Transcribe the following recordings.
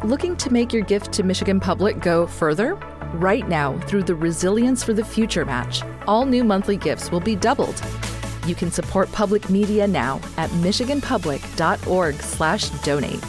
Looking to make your gift to Michigan Public go further? Right now, through the Resilience for the Future match, all new monthly gifts will be doubled. You can support public media now at michiganpublic.org/donate.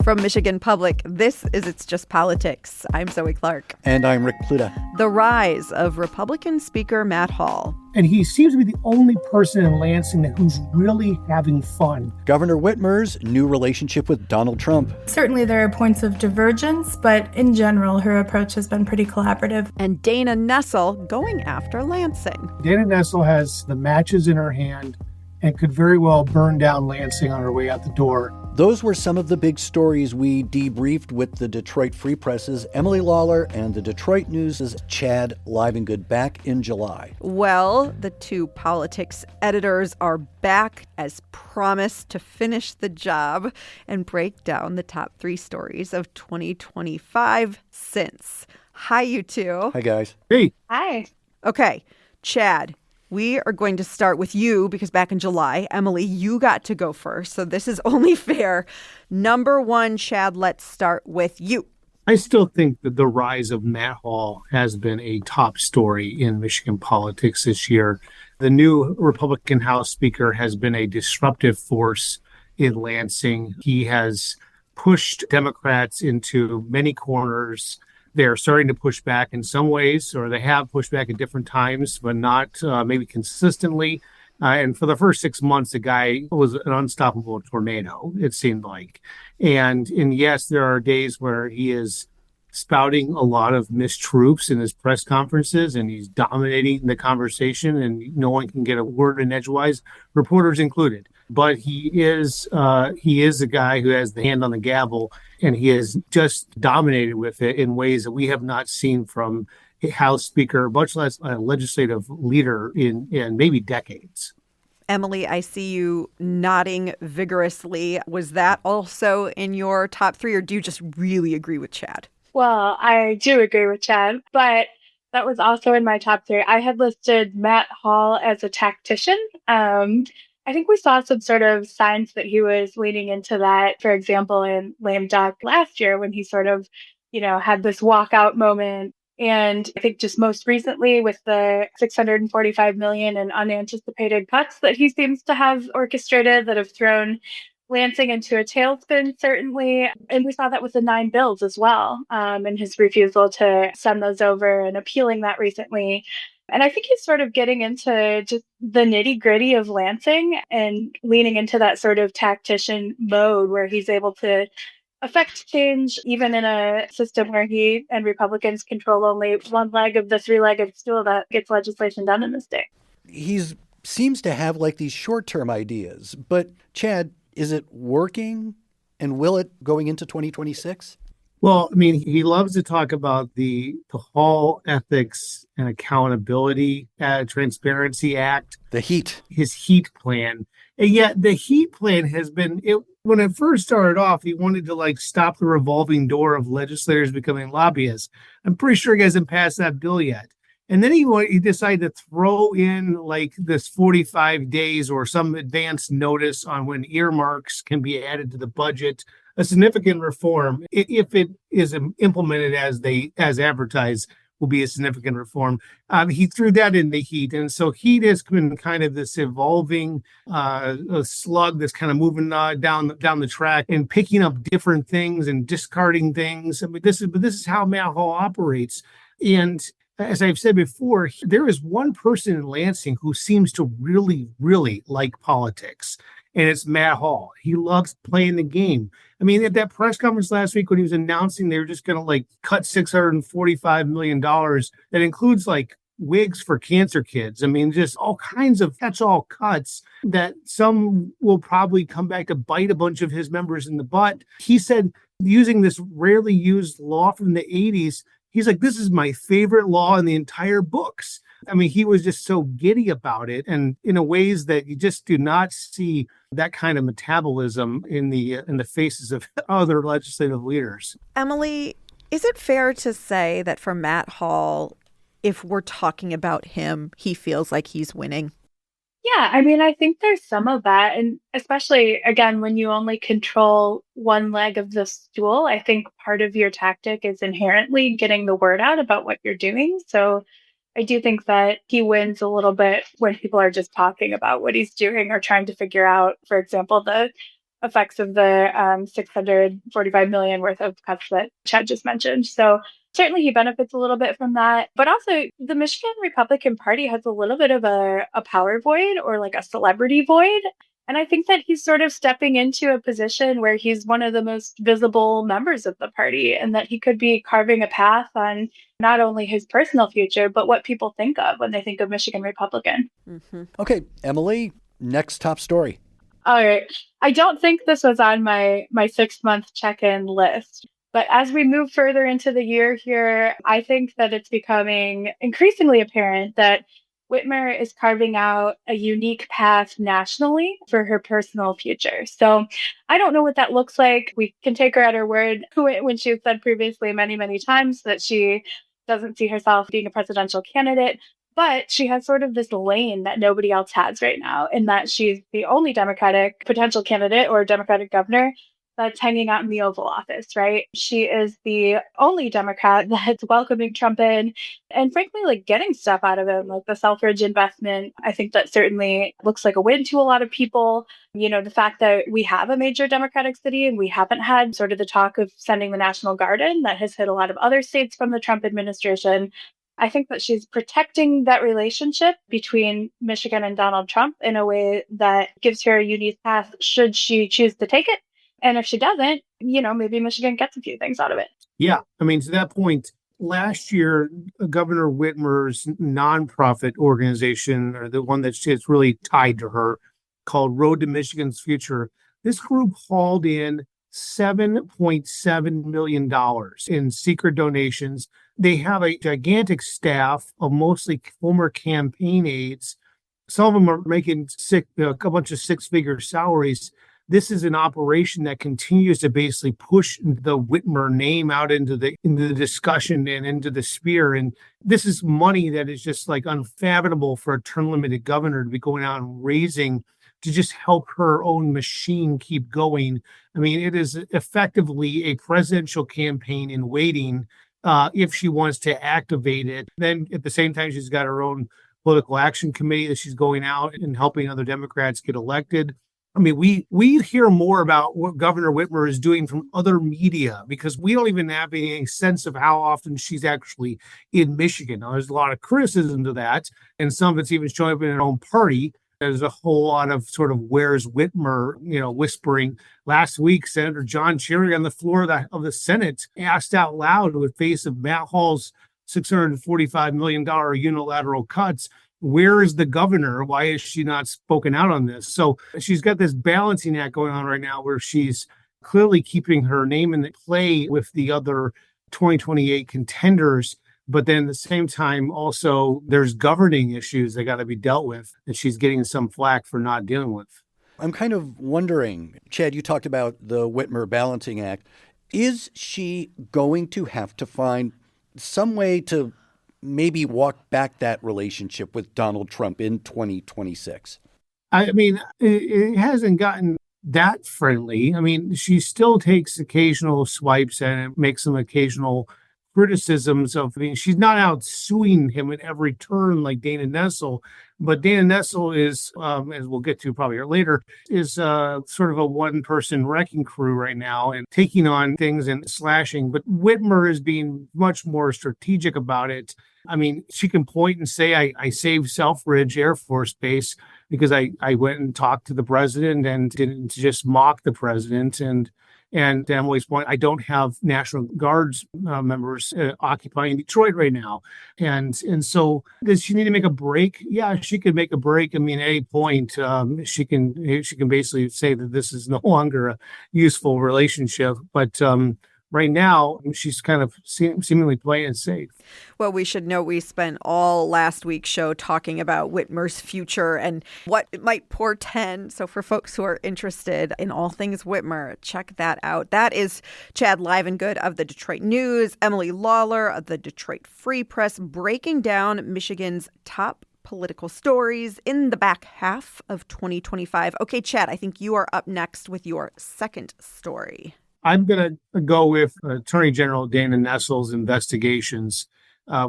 From Michigan Public, this is It's Just Politics. I'm Zoe Clark. And I'm Rick Pluta. The rise of Republican Speaker Matt Hall. And he seems to be the only person in Lansing who's really having fun. Governor Whitmer's new relationship with Donald Trump. Certainly there are points of divergence, but in general, her approach has been pretty collaborative. And Dana Nessel going after Lansing. Dana Nessel has the matches in her hand and could very well burn down Lansing on her way out the door. Those were some of the big stories we debriefed with the Detroit Free Press's Emily Lawler and the Detroit News' Chad Livengood back in July. Well, the two politics editors are back as promised to finish the job and break down the top 3 stories of 2025 since. Hi, you two. Hi, guys. Hey. Hi. Okay, Chad. We are going to start with you because back in July, Emily, you got to go first. So this is only fair. Number 1, Chad, let's start with you. I still think that the rise of Matt Hall has been a top story in Michigan politics this year. The new Republican House Speaker has been a disruptive force in Lansing. He has pushed Democrats into many corners. They're starting to push back in some ways, or they have pushed back at different times, but not maybe consistently. And for the first 6 months, the guy was an unstoppable tornado, it seemed like. And yes, there are days where he is spouting a lot of mistruths in his press conferences, and he's dominating the conversation, and no one can get a word in edgewise, reporters included. But he is a guy who has the hand on the gavel, and he has just dominated with it in ways that we have not seen from a House Speaker, much less a legislative leader in maybe decades. Emily, I see you nodding vigorously. Was that also in your top 3, or do you just really agree with Chad? Well, I do agree with Chad, but that was also in my top 3. I had listed Matt Hall as a tactician. I think we saw some sort of signs that he was leaning into that, for example, in lame duck last year when he sort of, had this walkout moment. And I think just most recently with the $645 million in unanticipated cuts that he seems to have orchestrated that have thrown Lansing into a tailspin, certainly. And we saw that with the 9 bills as well, and his refusal to send those over and appealing that recently. And I think he's sort of getting into just the nitty gritty of Lansing and leaning into that sort of tactician mode where he's able to affect change even in a system where he and Republicans control only one leg of the 3-legged stool that gets legislation done in the state. He seems to have like these short-term ideas, but Chad, is it working, and will it going into 2026? Well, I mean, he loves to talk about the Hall Ethics and Accountability Transparency Act. The HEAT. His HEAT plan. And yet the HEAT plan has been, when it first started off, he wanted to stop the revolving door of legislators becoming lobbyists. I'm pretty sure he hasn't passed that bill yet. And then he decided to throw in this 45 days or some advance notice on when earmarks can be added to the budget. A significant reform, if it is implemented as advertised, will be a significant reform. He threw that in the HEAT. And so HEAT has been kind of this evolving slug that's kind of moving down the track and picking up different things and discarding things. I mean, this is how Matt Hall operates. And as I've said before, there is one person in Lansing who seems to really, really like politics, and it's Matt Hall. He loves playing the game. I mean, at that press conference last week when he was announcing they were just going to cut $645 million, that includes wigs for cancer kids. I mean, just all kinds of catch-all cuts that some will probably come back to bite a bunch of his members in the butt. He said, using this rarely used law from the 80s, he's like, this is my favorite law in the entire books. I mean, he was just so giddy about it, and in a ways that you just do not see that kind of metabolism in the faces of other legislative leaders. Emily, is it fair to say that for Matt Hall, if we're talking about him, he feels like he's winning? Yeah, I mean, I think there's some of that. And especially, again, when you only control one leg of the stool, I think part of your tactic is inherently getting the word out about what you're doing. So I do think that he wins a little bit when people are just talking about what he's doing or trying to figure out, for example, the effects of the 645 million worth of cuts that Chad just mentioned. So certainly he benefits a little bit from that. But also, the Michigan Republican Party has a little bit of a power void or like a celebrity void. And I think that he's sort of stepping into a position where he's one of the most visible members of the party and that he could be carving a path on not only his personal future, but what people think of when they think of Michigan Republican. Mm-hmm. Okay, Emily, next top story. All right. I don't think this was on my 6-month check-in list. But as we move further into the year here, I think that it's becoming increasingly apparent that Whitmer is carving out a unique path nationally for her personal future. So I don't know what that looks like. We can take her at her word when she has said previously many, many times that she doesn't see herself being a presidential candidate. But she has sort of this lane that nobody else has right now, in that she's the only Democratic potential candidate or Democratic governor that's hanging out in the Oval Office, right? She is the only Democrat that's welcoming Trump in and frankly, like getting stuff out of him, like the Selfridge investment. I think that certainly looks like a win to a lot of people. You know, the fact that we have a major Democratic city and we haven't had sort of the talk of sending the National Guard in that has hit a lot of other states from the Trump administration. I think that she's protecting that relationship between Michigan and Donald Trump in a way that gives her a unique path should she choose to take it. And if she doesn't, you know, maybe Michigan gets a few things out of it. Yeah. I mean, to that point, last year, Governor Whitmer's nonprofit organization, or the one that's really tied to her, called Road to Michigan's Future, this group hauled in $7.7 million in secret donations. They have a gigantic staff of mostly former campaign aides. Some of them are making a bunch of six-figure salaries. This is an operation that continues to basically push the Whitmer name out into the discussion and into the sphere. And this is money that is just like unfathomable for a term-limited governor to be going out and raising to just help her own machine keep going. I mean, it is effectively a presidential campaign in waiting if she wants to activate it. Then at the same time, she's got her own political action committee that she's going out and helping other Democrats get elected. I mean, we hear more about what Governor Whitmer is doing from other media because we don't even have any sense of how often she's actually in Michigan. Now, there's a lot of criticism to that, and some of it's even showing up in her own party. There's a whole lot of sort of where's Whitmer, whispering. Last week, Senator John Cherry on the floor of the Senate asked out loud in the face of Matt Hall's $645 million unilateral cuts, where is the governor? Why is she not spoken out on this? So she's got this balancing act going on right now where she's clearly keeping her name in the play with the other 2028 contenders. But then at the same time, also, there's governing issues that got to be dealt with that she's getting some flack for not dealing with. I'm kind of wondering, Chad, you talked about the Whitmer balancing act. Is she going to have to find some way to maybe walk back that relationship with Donald Trump in 2026? I mean, it hasn't gotten that friendly. I mean, she still takes occasional swipes and makes some occasional criticisms of, I mean, she's not out suing him at every turn like Dana Nessel, but Dana Nessel is, as we'll get to probably later, is sort of a one-person wrecking crew right now and taking on things and slashing. But Whitmer is being much more strategic about it. I mean, she can point and say, I saved Selfridge Air Force Base because I went and talked to the president and didn't just mock the president. And Emily's point, I don't have National Guards members occupying Detroit right now. And so does she need to make a break? Yeah, she could make a break. I mean, at any point, she can basically say that this is no longer a useful relationship. But right now, she's kind of seemingly playing it safe. Well, we should know we spent all last week's show talking about Whitmer's future and what it might portend. So for folks who are interested in all things Whitmer, check that out. That is Chad Livengood of the Detroit News, Emily Lawler of the Detroit Free Press, breaking down Michigan's top political stories in the back half of 2025. Okay, Chad, I think you are up next with your second story. I'm going to go with Attorney General Dana Nessel's investigations.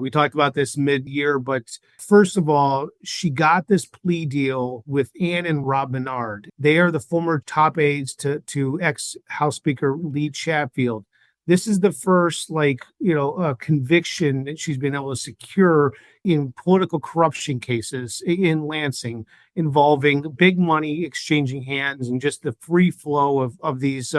We talked about this mid-year, but first of all, she got this plea deal with Ann and Rob Menard. They are the former top aides to ex-House Speaker Lee Chatfield. This is the first, conviction that she's been able to secure in political corruption cases in Lansing involving big money exchanging hands and just the free flow of the use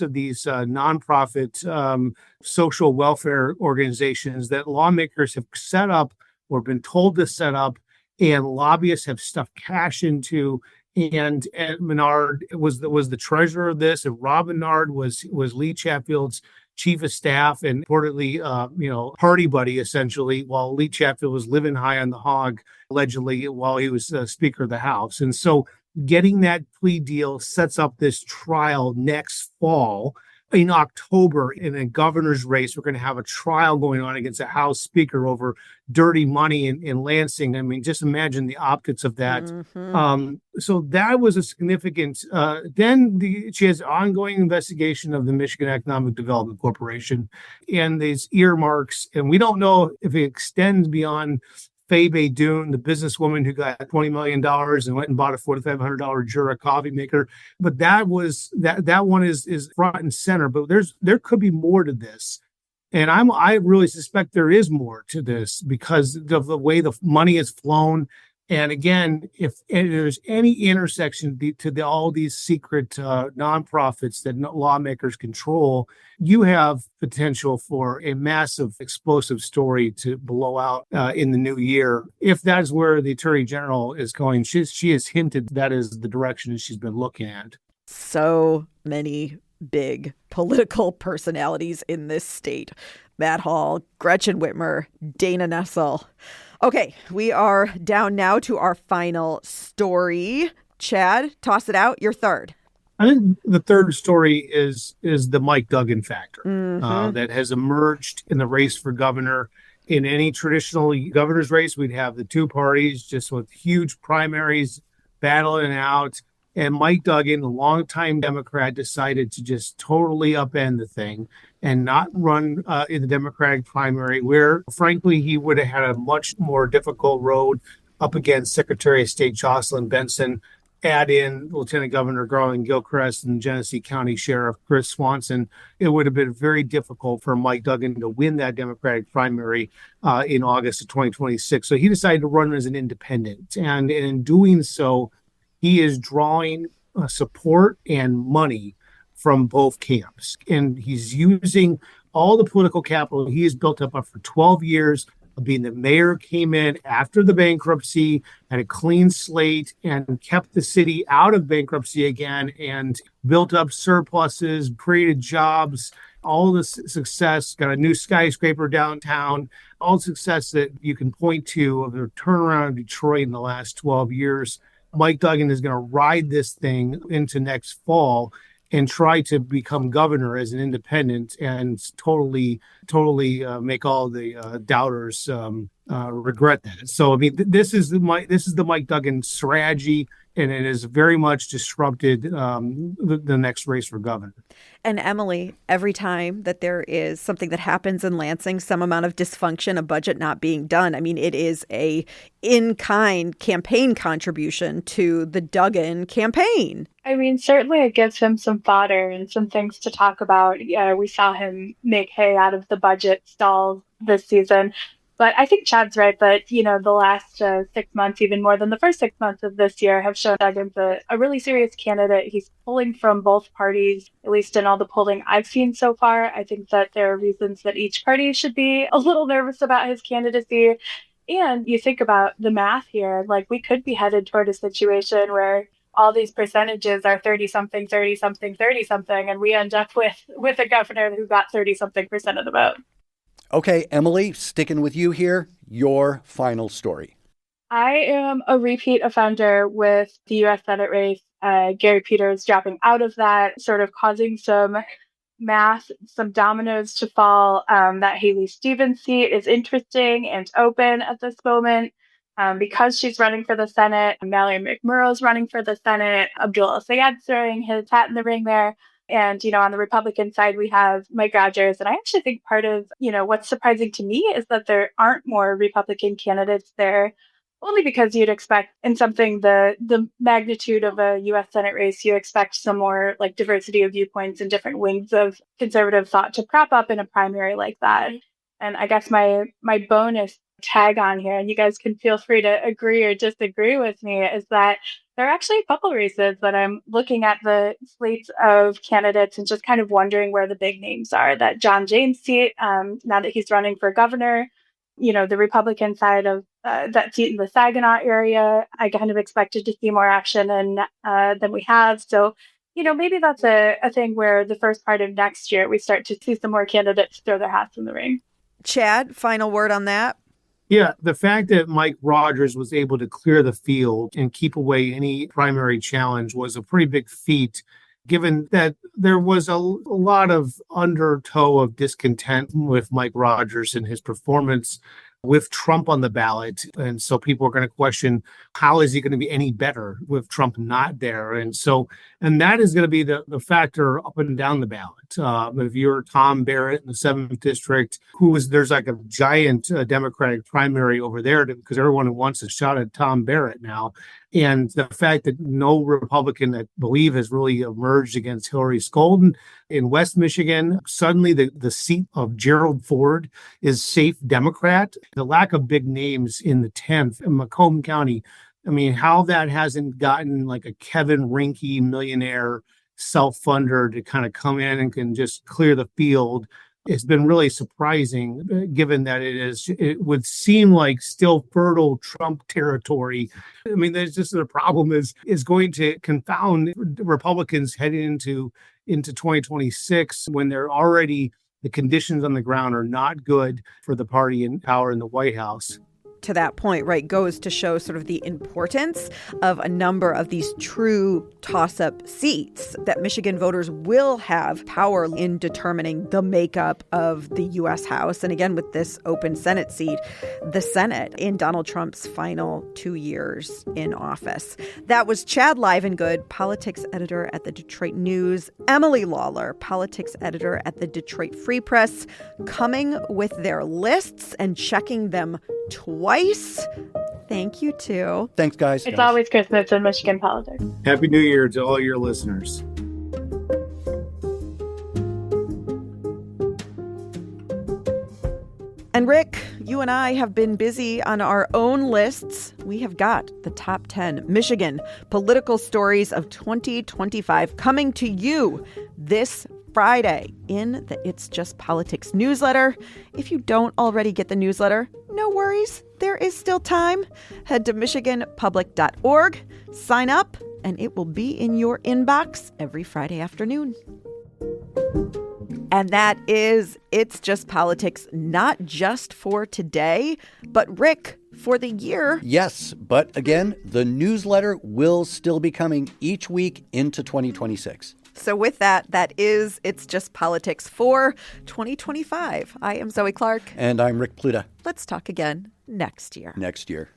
of these nonprofit social welfare organizations that lawmakers have set up or been told to set up, and lobbyists have stuffed cash into. And Menard was the treasurer of this, and Rob Menard was Lee Chatfield's chief of staff and reportedly, party buddy essentially, while Lee Chatfield was living high on the hog allegedly while he was Speaker of the House. And so, getting that plea deal sets up this trial next fall. In October, in a governor's race, we're going to have a trial going on against a House Speaker over dirty money in Lansing. I mean, just imagine the optics of that. Mm-hmm. So that was a significant. She has ongoing investigation of the Michigan Economic Development Corporation and these earmarks, and we don't know if it extends beyond Faye Baydoun, the businesswoman who got $20 million and went and bought a $4,500 Jura coffee maker. But that one is front and center. But there could be more to this. And I really suspect there is more to this because of the way the money is flown. And again, if there's any intersection to all these secret nonprofits that lawmakers control, you have potential for a massive explosive story to blow out in the new year. If that's where the Attorney General is going, she has hinted that is the direction she's been looking at. So many big political personalities in this state. Matt Hall, Gretchen Whitmer, Dana Nessel. Okay, we are down now to our final story. Chad, toss it out. Your third. I think the third story is the Mike Duggan factor that has emerged in the race for governor. In any traditional governor's race, we'd have the two parties just with huge primaries battling out. And Mike Duggan, a longtime Democrat, decided to just totally upend the thing and not run in the Democratic primary, where, frankly, he would have had a much more difficult road up against Secretary of State Jocelyn Benson, add in Lieutenant Governor Garland Gilchrist and Genesee County Sheriff Chris Swanson. It would have been very difficult for Mike Duggan to win that Democratic primary in August of 2026. So he decided to run as an independent. And in doing so, he is drawing support and money from both camps. And he's using all the political capital he has built up for 12 years of being the mayor, came in after the bankruptcy, had a clean slate, and kept the city out of bankruptcy again and built up surpluses, created jobs, all the success, got a new skyscraper downtown, all the success that you can point to of the turnaround of Detroit in the last 12 years. Mike Duggan is going to ride this thing into next fall and try to become governor as an independent and totally make all the doubters regret that. So, I mean, this is the Mike Duggan strategy, and it has very much disrupted the next race for governor. And Emily, every time that there is something that happens in Lansing, some amount of dysfunction, a budget not being done, I mean, it is a in-kind campaign contribution to the Duggan campaign. I mean, certainly it gives him some fodder and some things to talk about. We saw him make hay out of the budget stalls this season. But I think Chad's right that, the last 6 months, even more than the first 6 months of this year, have shown Duggan's a really serious candidate. He's pulling from both parties, at least in all the polling I've seen so far. I think that there are reasons that each party should be a little nervous about his candidacy. And you think about the math here, like we could be headed toward a situation where all these percentages are 30-something, 30-something, 30-something, and we end up with a governor who got 30-something% of the vote. Okay, Emily, sticking with you here, your final story. I am a repeat offender with the U.S. Senate race. Gary Peters dropping out of that, sort of causing some dominoes to fall. That Haley Stevens seat is interesting and open at this moment. Because she's running for the Senate, Mallory McMurrow's running for the Senate, Abdul El-Sayed's throwing his hat in the ring there. And, on the Republican side, we have Mike Rogers. And I actually think part of, what's surprising to me is that there aren't more Republican candidates there, only because you'd expect in something the magnitude of a U.S. Senate race, you expect some more like diversity of viewpoints and different wings of conservative thought to prop up in a primary like that. And I guess my bonus tag on here, and you guys can feel free to agree or disagree with me, is that there are actually a couple races that I'm looking at the slates of candidates and just kind of wondering where the big names are. That John James seat, now that he's running for governor, the Republican side of that seat in the Saginaw area, I kind of expected to see more action than we have. So, maybe that's a thing where the first part of next year, we start to see some more candidates throw their hats in the ring. Chad, final word on that? Yeah, the fact that Mike Rogers was able to clear the field and keep away any primary challenge was a pretty big feat, given that there was a lot of undertow of discontent with Mike Rogers and his performance with Trump on the ballot. And so people are going to question, how is he going to be any better with Trump not there? And that is going to be the factor up and down the ballot. If you're Tom Barrett in the 7th district, there's like a giant Democratic primary over there because everyone wants a shot at Tom Barrett now. And the fact that no Republican, I believe, has really emerged against Hillary Scholten in West Michigan, suddenly the seat of Gerald Ford is safe Democrat. The lack of big names in the 10th in Macomb County, I mean, how that hasn't gotten like a Kevin Rinke millionaire self-funder to kind of come in and can just clear the field. It's been really surprising, given that it would seem like still fertile Trump territory. I mean, there's just the problem is going to confound Republicans heading into 2026 when they're already, the conditions on the ground are not good for the party in power in the White House. To that point, right, goes to show sort of the importance of a number of these true toss-up seats, that Michigan voters will have power in determining the makeup of the U.S. House. And again, with this open Senate seat, the Senate in Donald Trump's final 2 years in office. That was Chad Livengood, politics editor at the Detroit News, Emily Lawler, politics editor at the Detroit Free Press, coming with their lists and checking them twice. Thank you, too. Thanks, guys. It's always Christmas in Michigan politics. Happy New Year to all your listeners. And Rick, you and I have been busy on our own lists. We have got the top 10 Michigan political stories of 2025 coming to you this Friday in the It's Just Politics newsletter. If you don't already get the newsletter, no worries. There is still time. Head to michiganpublic.org, sign up, and it will be in your inbox every Friday afternoon. And that is It's Just Politics, not just for today, but Rick, for the year. Yes, but again, the newsletter will still be coming each week into 2026. So with that is It's Just Politics for 2025. I am Zoe Clark. And I'm Rick Pluta. Let's talk again next year. Next year.